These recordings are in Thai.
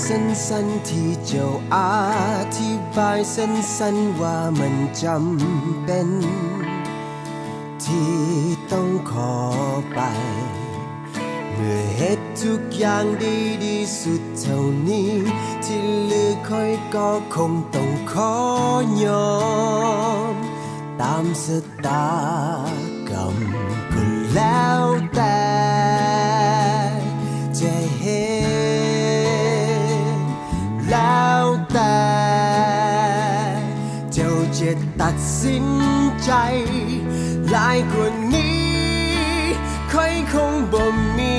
สั้นๆที่เจ้าอธิบายสั้นๆว่ามันจำเป็น ที่ต้องขอไปเมื่อเหตุทุกอย่างดีสุดเท่านี้ที่เหลือค่อยก็คงต้องขอยอมตามสตากรรมก็แล้วแต่จะเหตุแล้วแต่เจ้าจะตัดสินใจหลายกว่านี้ค่อยคงบ่มี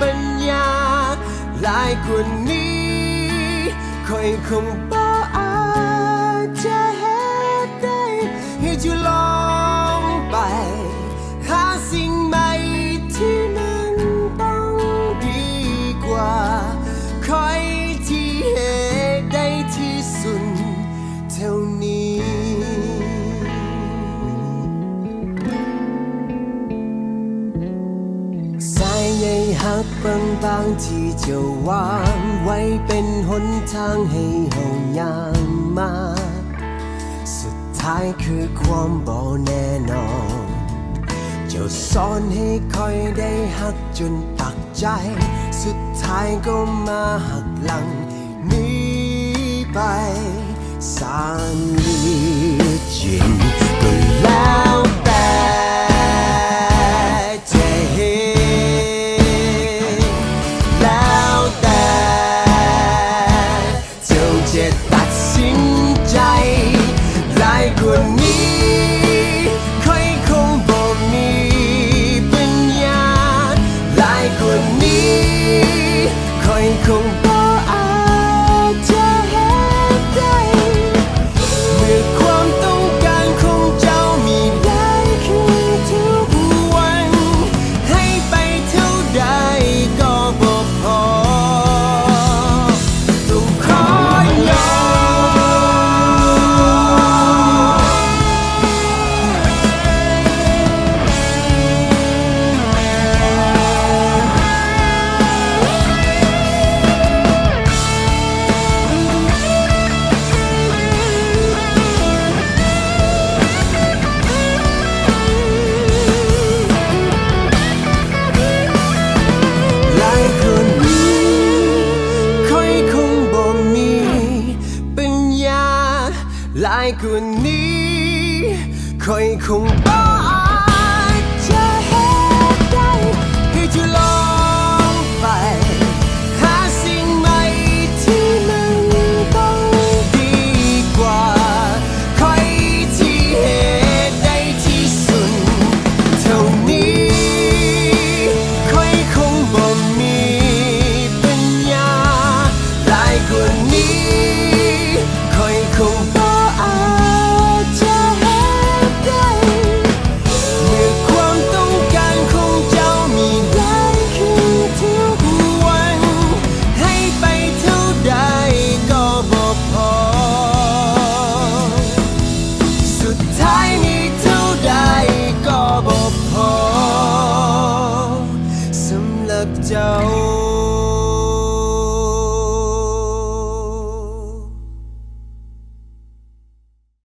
ปัญญาหลายกว่านี้ค่อยคงบ่อาจจะเหตุได้ให้เจ้าลองไปหาสิ่งใหม่ที่มันต้องดีกว่าค่อยที่เหตุได้ที่สุดเท่านี้ใยหักบางที่จะวางไว้เป็นหนทางให้เฮาย่างมาสุดท้ายคือความบ่แน่นอนเจ้าสอนให้ค่อยได้หักจนปักใจสุดท้ายก็มาหักหลังหนีไปสร้างหรือจริงก็แล้วแต่จะตัดสินใจหลายกว่านี้ค่อยคงบ่มีปัญญาหลายกว่านี้ค่อยคงบ่อาจจะเหตุได้เมื่อความต้องการของเจ้ามีหลายขึ้นทุกวันให้ไปเท่าใดก็บ่พอหลายกว่านี้ค่อยคงบ่